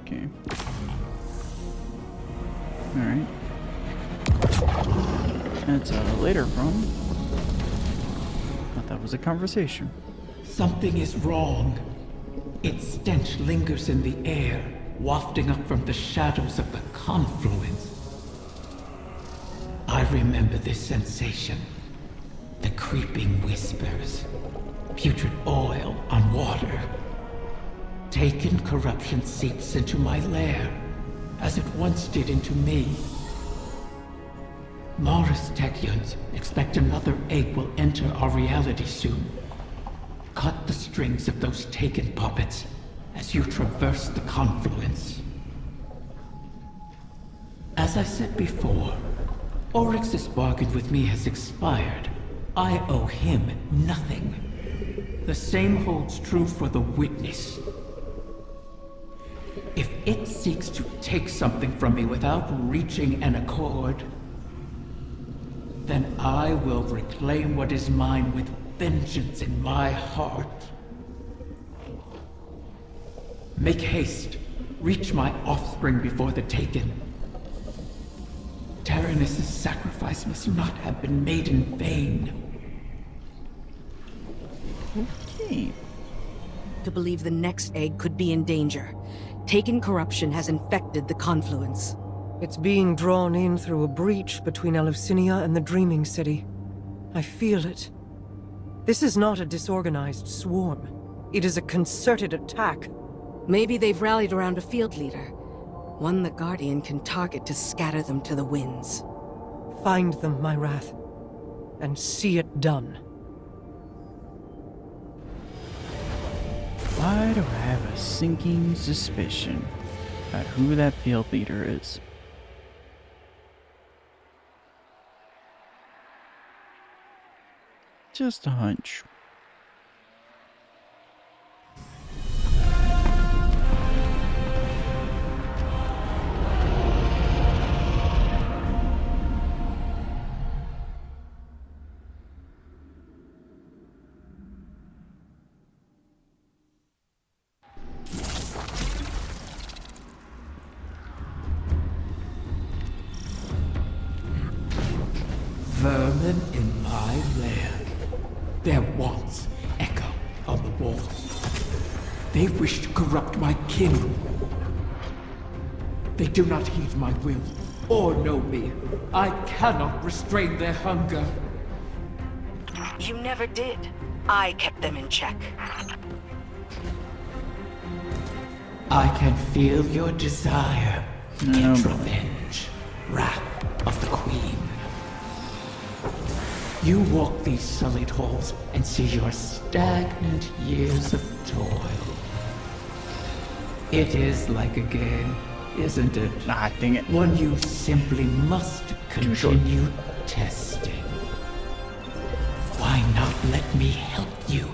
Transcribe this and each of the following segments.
Okay. Alright. That's a later problem. Thought that was a conversation. Something is wrong. Its stench lingers in the air, wafting up from the shadows of the confluence. I remember this sensation. The creeping whispers. Putrid oil on water. Taken corruption seeps into my lair, as it once did into me. Morris Techyons expect another egg will enter our reality soon. Cut the strings of those taken puppets as you traverse the confluence. As I said before, Oryx's bargain with me has expired. I owe him nothing. The same holds true for the Witness. If it seeks to take something from me without reaching an accord, then I will reclaim what is mine with vengeance in my heart. Make haste. Reach my offspring before the Taken. Taranis' sacrifice must not have been made in vain. Okay. To believe the next egg could be in danger. Taken corruption has infected the confluence. It's being drawn in through a breach between Eleusinia and the Dreaming City. I feel it. This is not a disorganized swarm. It is a concerted attack. Maybe they've rallied around a field leader. One the Guardian can target to scatter them to the winds. Find them, my wrath, and see it done. Why do I have a sinking suspicion about who that field leader is? Just a hunch. Vermin in my lair. Their wants echo on the walls. They wish to corrupt my kin. They do not heed my will or know me. I cannot restrain their hunger. You never did. I kept them in check. I can feel your desire. No. Get revenge. Wrath of the Queen. You walk these sullied halls and see your stagnant years of toil. It is like a game, isn't it? Ah, dang it. One you simply must continue testing. Why not let me help you?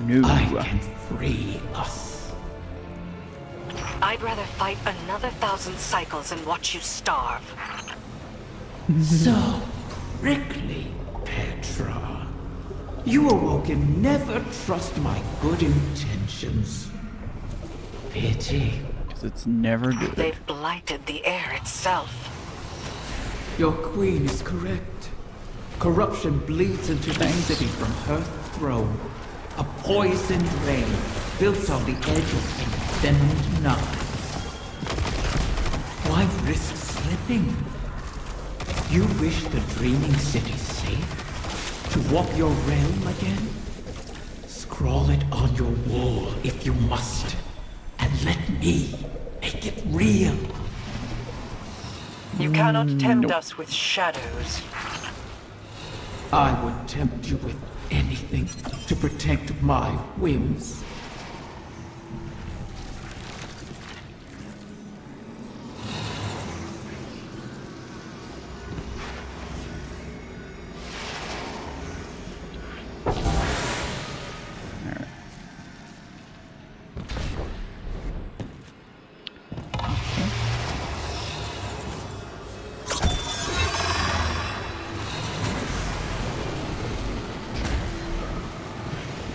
No. I can free us. I'd rather fight another 1,000 cycles and watch you starve. So prickly, Petra. You awoken never trust my good intentions. Pity. Because it's never good. They've blighted the air itself. Your queen is correct. Corruption bleeds into the city from her throne. A poisoned rain built on the edge of envenomed knife. Why risk slipping? You wish the Dreaming City safe? To walk your realm again? Scrawl it on your wall if you must. And let me make it real. You cannot tempt us with shadows. I would tempt you with anything to protect my whims.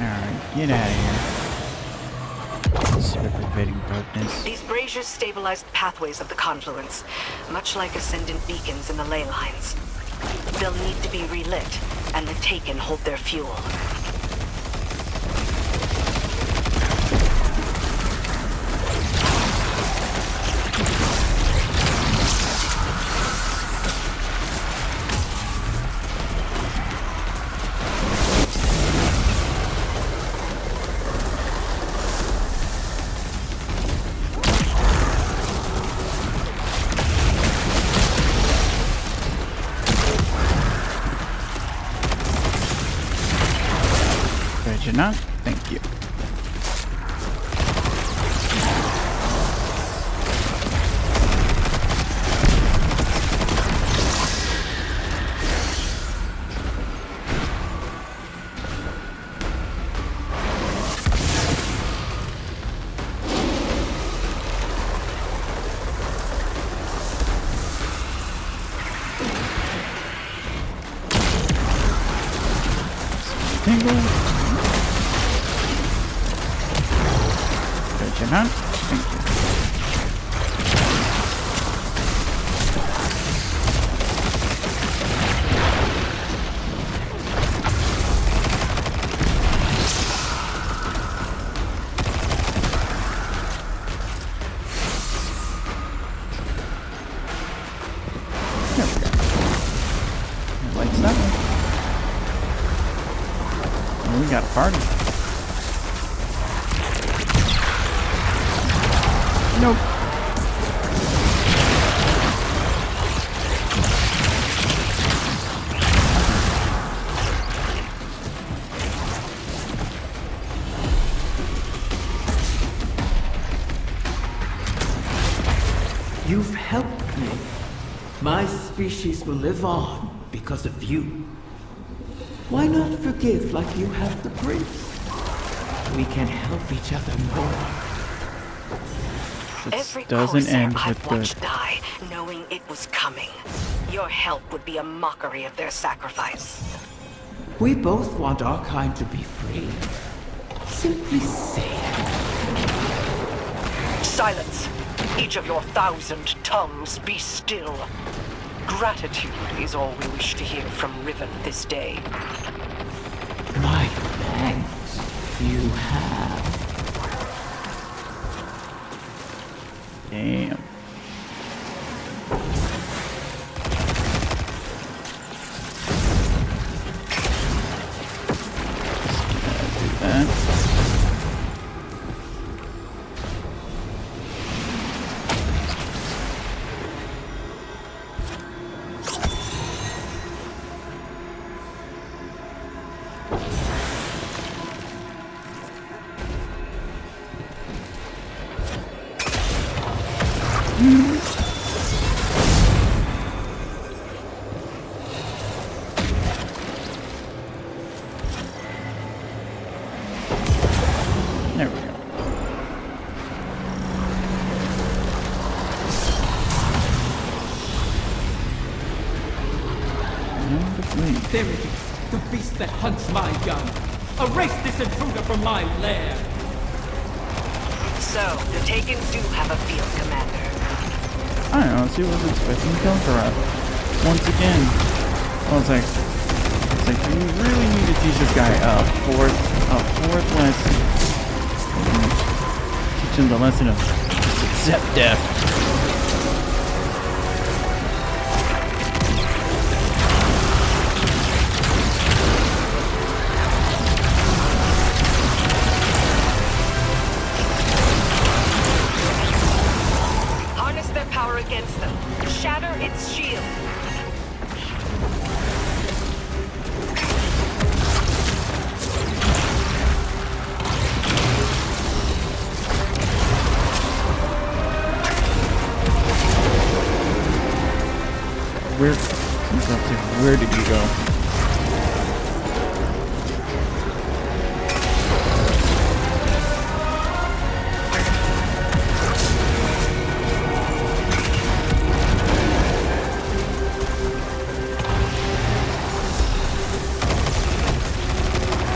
Alright, get out of here. Spirit pervading darkness. These braziers stabilize the pathways of the confluence, much like ascendant beacons in the ley lines. They'll need to be relit, and the Taken hold their fuel. Not? Thank you. Tingle. Not? Thank you. There we go. Lights that one. Oh, we got a party. Nope. You've helped me. My species will live on because of you. Why not forgive like you have the priest? We can help each other more. Every Doesn't corsair end I've with good. watched die, knowing it was coming. Your help would be a mockery of their sacrifice. We both want our kind to be free. Simply say it. Silence! Each of your 1,000 tongues be still. Gratitude is all we wish to hear from Riven this day. My thanks. You have. Damn. Do that. There we go. There it is, the beast that hunts my young. Erase this intruder from my lair. So, the Taken do have a field commander. I don't know, she was expecting Kel'Thuzad. Once again. I was like, you really need to teach this guy a fourth lesson. Teach him the lesson of just accept death. Harness their power against them. Shatter its shield. Where did you go?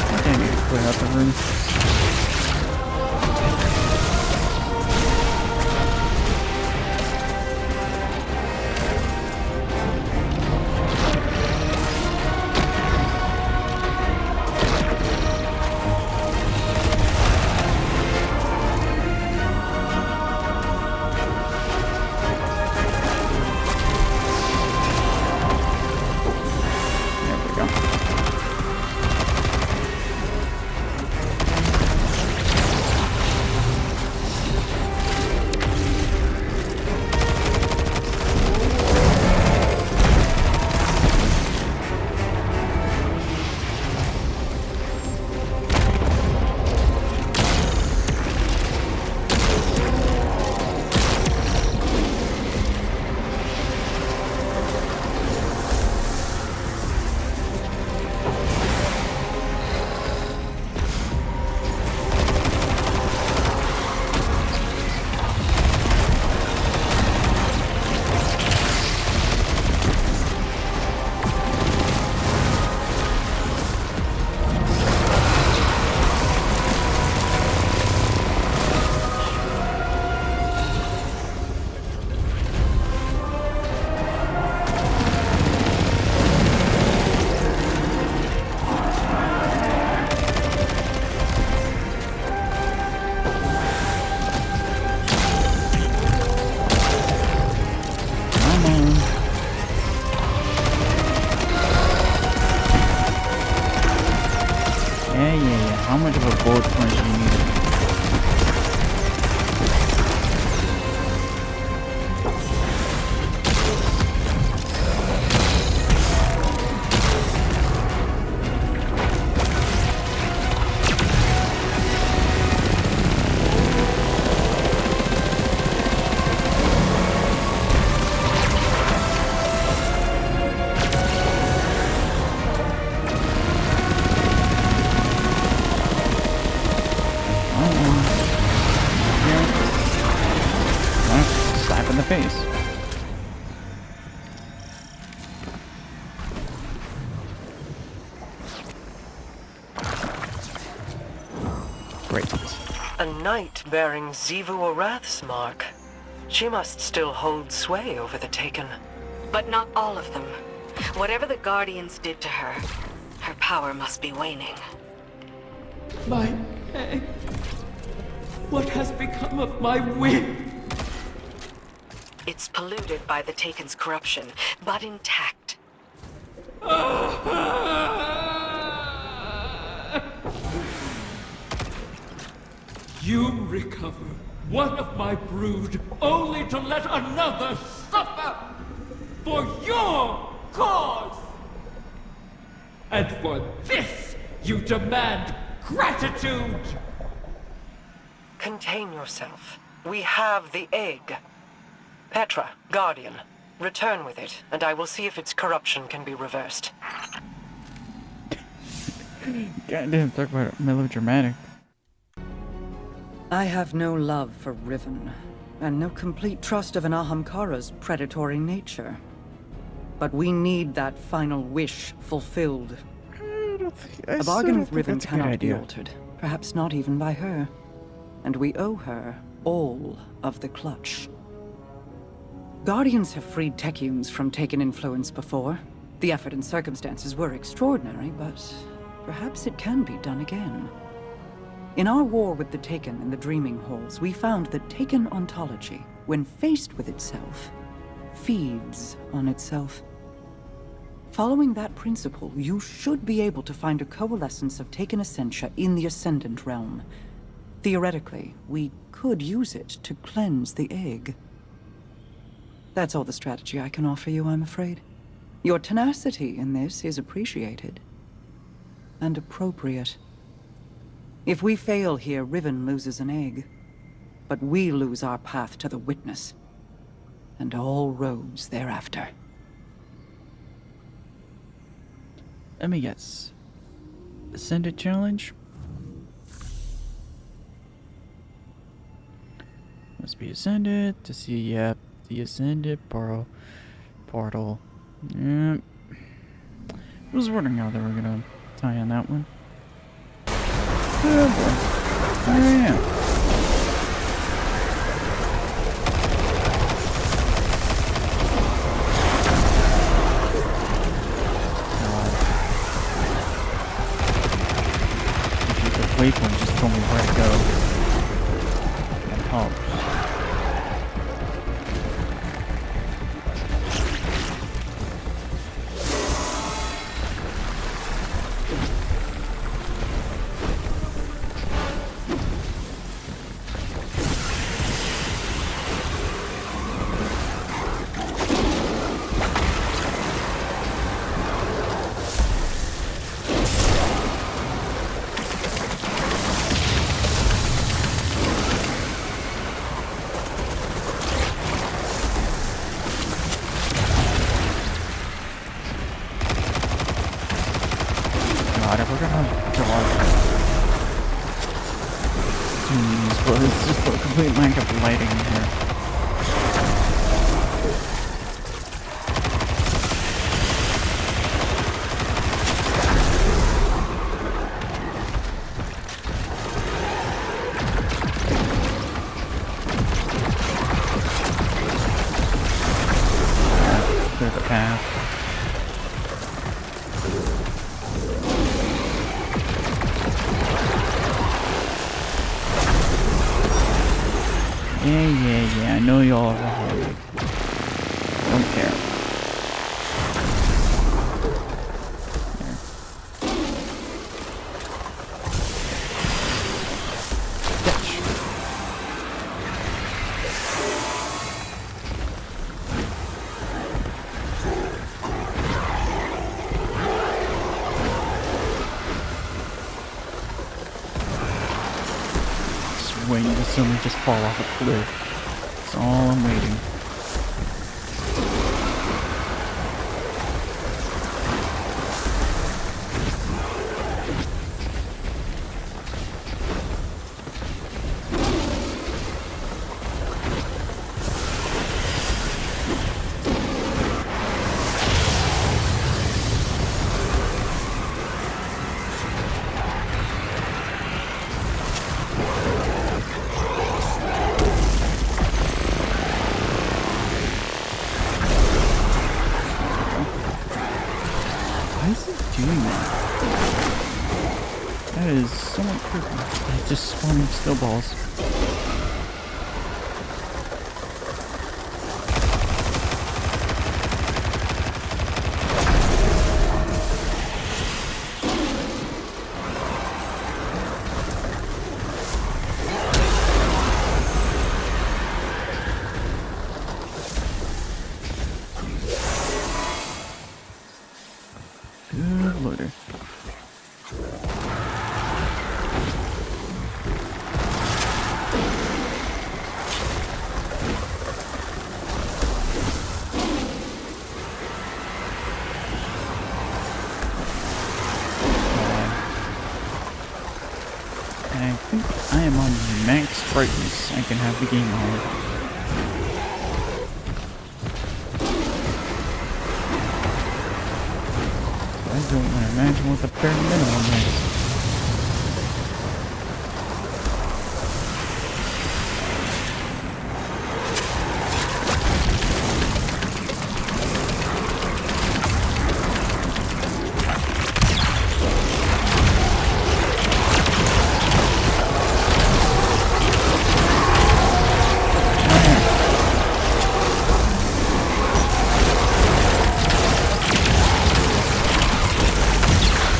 I think I need to clear out the room. as you need it. Slap in the face. Great. A knight bearing Zivu Arath's mark. She must still hold sway over the Taken. But not all of them. Whatever the Guardians did to her, her power must be waning. My egg. What has become of my wind? It's polluted by the Taken's corruption, but intact. You recover one of my brood only to let another suffer for your cause. And for this, you demand gratitude. Contain yourself. We have the egg. Petra, Guardian, return with it, and I will see if its corruption can be reversed. Goddamn, talk about melodramatic. I have no love for Riven, and no complete trust of an Ahamkara's predatory nature. But we need that final wish fulfilled. A bargain with Riven cannot be altered, perhaps not even by her. And we owe her all of the clutch. Guardians have freed Techians from Taken influence before. The effort and circumstances were extraordinary, but perhaps it can be done again. In our war with the Taken in the Dreaming Halls, we found that Taken ontology, when faced with itself, feeds on itself. Following that principle, you should be able to find a coalescence of Taken essentia in the Ascendant realm. Theoretically, we could use it to cleanse the egg. That's all the strategy I can offer you, I'm afraid. Your tenacity in this is appreciated. And appropriate. If we fail here, Riven loses an egg. But we lose our path to the Witness. And all roads thereafter. Let me guess. Ascended challenge? Must be ascended to see, yep. The ascended portal. Yep. I was wondering how they were gonna tie in that one. Oh boy. Oh yeah. The waypoint just told me where to go. That helps. God, if we're gonna dodge but it's just a complete lack of lighting in here. Clear the path. Yeah, I know y'all are holy. Don't care. There. waiting to suddenly just fall off a cliff. That's all I'm waiting. Why is it doing that? That is somewhat creepy. It's just spawning snowballs. Good lordy. I think I am on max brightness. I can have the game on. I don't want to imagine what the bare minimum is.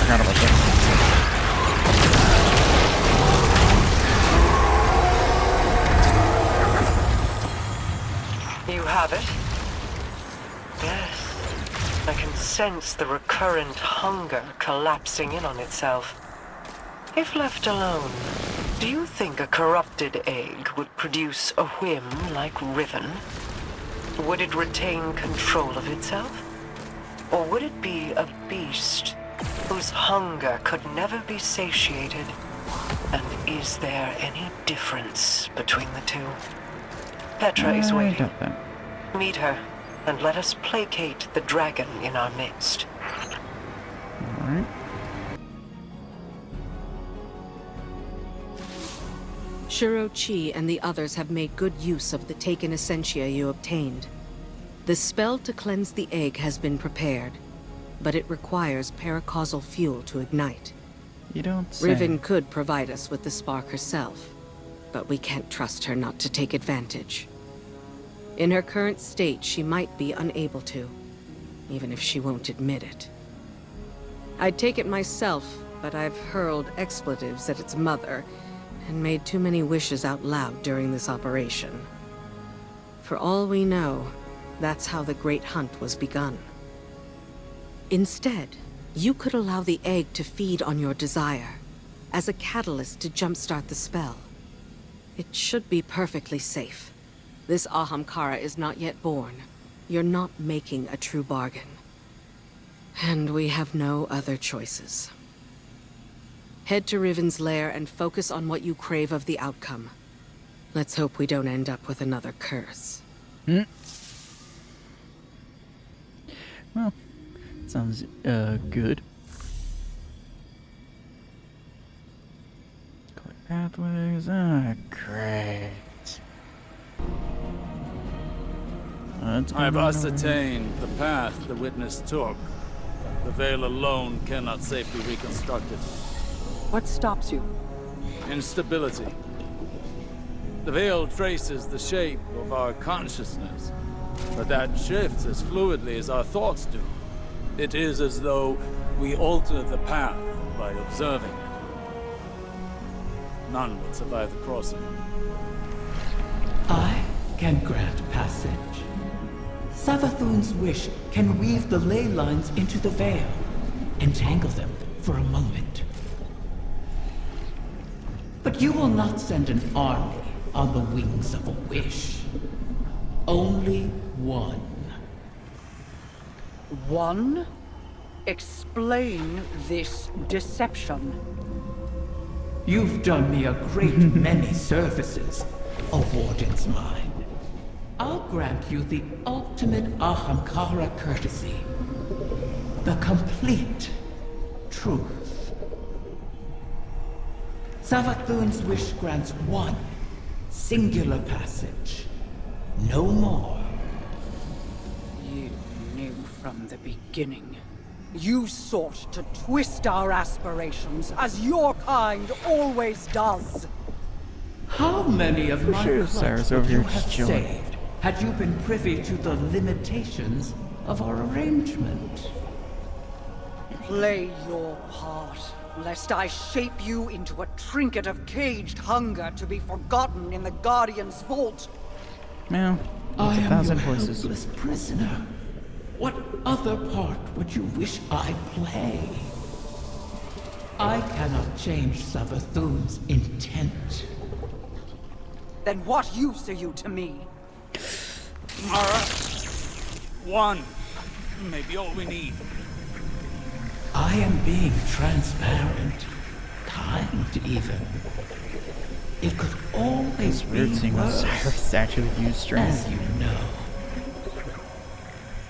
Forgot about that. You have it? Yes. I can sense the recurrent hunger collapsing in on itself. If left alone, do you think a corrupted egg would produce a whim like Riven? Would it retain control of itself? Or would it be a beast whose hunger could never be satiated? And is there any difference between the two? Petra is I waiting. doubt that. Meet her, and let us placate the dragon in our midst. Alright. Shiro Chi and the others have made good use of the taken essentia you obtained. The spell to cleanse the egg has been prepared, but it requires paracausal fuel to ignite. You don't say. Riven could provide us with the spark herself, but we can't trust her not to take advantage. In her current state, she might be unable to, even if she won't admit it. I'd take it myself, but I've hurled expletives at its mother and made too many wishes out loud during this operation. For all we know, that's how the Great Hunt was begun. Instead, you could allow the egg to feed on your desire, as a catalyst to jumpstart the spell. It should be perfectly safe. This Ahamkara is not yet born. You're not making a true bargain. And we have no other choices. Head to Riven's lair and focus on what you crave of the outcome. Let's hope we don't end up with another curse. Well, sounds good. Collect pathways. Ah, great. I've ascertained the path the witness took. The veil alone cannot safely reconstruct it. What stops you? Instability. The veil traces the shape of our consciousness, but that shifts as fluidly as our thoughts do. It is as though we alter the path by observing it. None would survive the crossing. I can grant passage. Savathun's wish can weave the ley lines into the veil, entangle them for a moment. But you will not send an army on the wings of a wish. Only one. One? Explain this deception. You've done me a great many services, O Warden's mine. I'll grant you the ultimate Ahamkara courtesy. The complete truth. Savathun's wish grants one singular passage. No more. You knew from the beginning. You sought to twist our aspirations, as your kind always does. How many of my sure clubs Sarah's would over you here have just chilling. saved had you been privy to the limitations of our arrangement? Play your part, lest I shape you into a trinket of caged hunger to be forgotten in the Guardian's vault. Well, I it's a am thousand your voices. helpless prisoner. What other part would you wish I play? I cannot change Savathun's intent. Then what use are you to me? Mara, one. Maybe all we need. I am being transparent, kind even. It could always It's weird be seeing worse, Osiris actually use strength. as you know.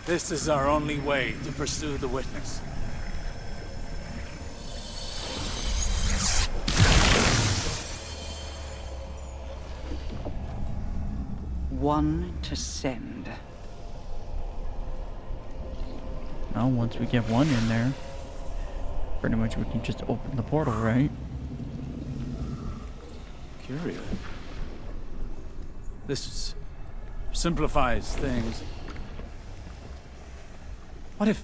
This is our only way to pursue the witness. One to send. Well, once we get one in there, pretty much we can just open the portal, right? Curious. This simplifies things. What if...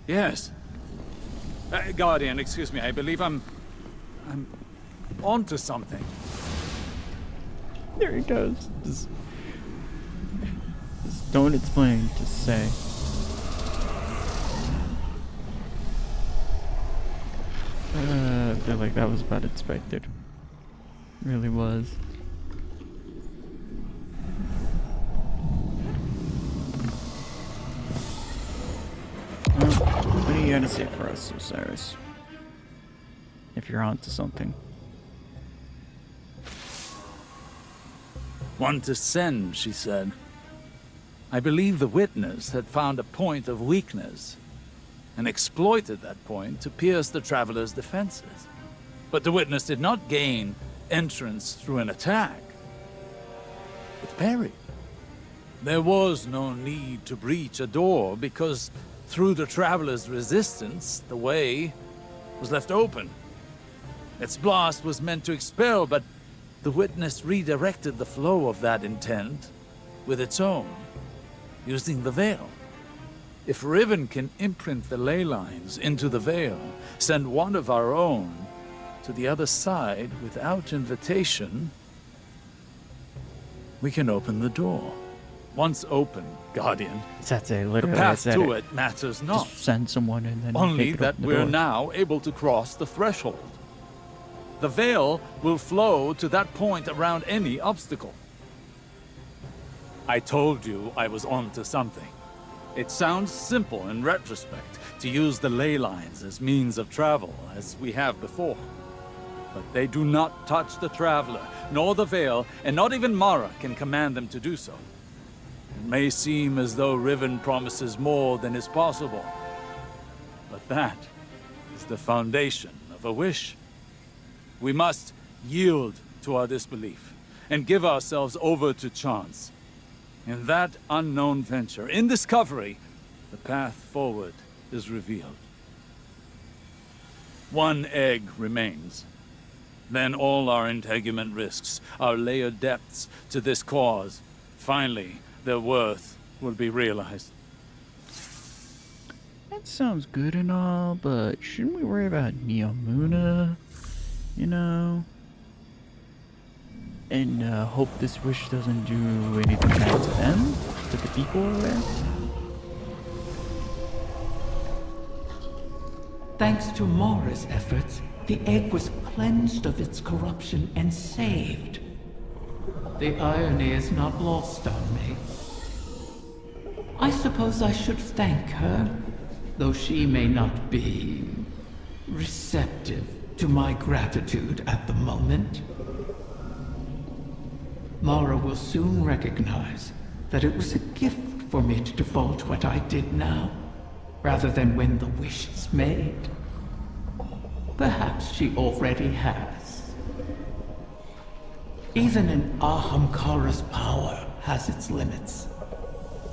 Yes. Guardian, excuse me, I believe I'm onto something. There he goes. Just don't explain, just say. I feel like that was about expected. Really was. Well, what do you gotta say for us, Osiris? If you're onto something. One to send, she said. I believe the witness had found a point of weakness and exploited that point to pierce the traveler's defenses. But the witness did not gain entrance through an attack. It parried. There was no need to breach a door because through the traveler's resistance, the way was left open. Its blast was meant to expel, but the witness redirected the flow of that intent with its own, using the veil. If Riven can imprint the ley lines into the veil, send one of our own to the other side without invitation, we can open the door. Once open, Guardian, That's it, the literally. path I said to it. it matters not. Just send someone and then Only they could that open the we're door. now able to cross the threshold. The veil will flow to that point around any obstacle. I told you I was onto something. It sounds simple in retrospect to use the ley lines as means of travel, as we have before. But they do not touch the traveler, nor the veil, and not even Mara can command them to do so. It may seem as though Riven promises more than is possible, but that is the foundation of a wish. We must yield to our disbelief and give ourselves over to chance. In that unknown venture, in discovery, the path forward is revealed. One egg remains. Then all our integument risks, our layered depths to this cause, finally, their worth will be realized. That sounds good and all, but shouldn't we worry about Neomuna? You know? And hope this wish doesn't do anything bad to them? To the people over there? Thanks to Mara's efforts, The egg was cleansed of its corruption and saved. The irony is not lost on me. I suppose I should thank her, though she may not be receptive to my gratitude at the moment. Mara will soon recognize that it was a gift for me to divulge what I did now, rather than when the wish is made. Perhaps she already has. Even an Ahamkara's power has its limits.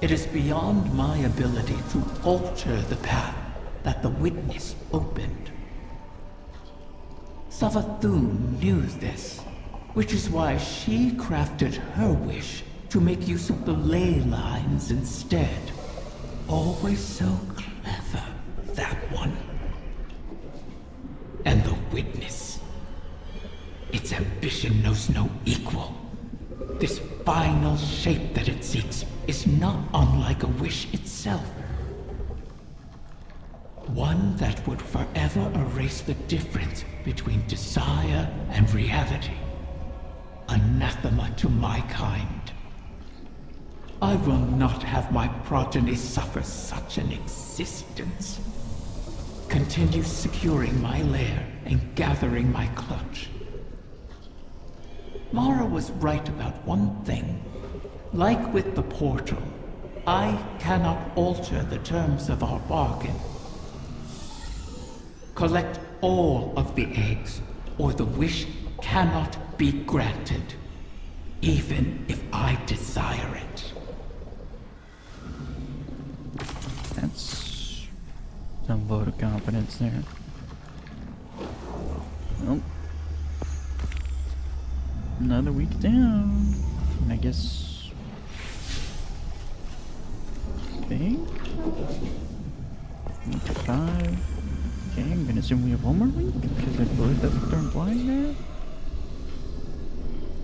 It is beyond my ability to alter the path that the witness opened. Savathun knew this, which is why she crafted her wish to make use of the ley lines instead. Always so clever, that one. And the witness. Its ambition knows no equal. This final shape that it seeks is not unlike a wish itself. One that would forever erase the difference between desire and reality. Anathema to my kind. I will not have my progeny suffer such an existence. Continue securing my lair and gathering my clutch. Mara was right about one thing. Like with the portal, I cannot alter the terms of our bargain. Collect all of the eggs, or the wish cannot be granted, even if I desire it. That's some vote of confidence there. Well, another week down. And I guess week 5. Okay, I'm gonna assume we have one more week because I believe that's what they're implying there.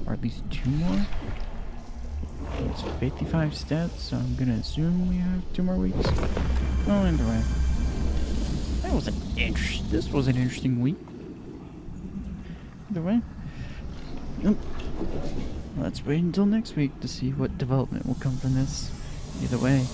Or at least 2 more. It's 55 stats, so I'm gonna assume we have 2 more weeks. Oh, either way. This was an interesting week. Either way. Yep. Let's wait until next week to see what development will come from this. Either way.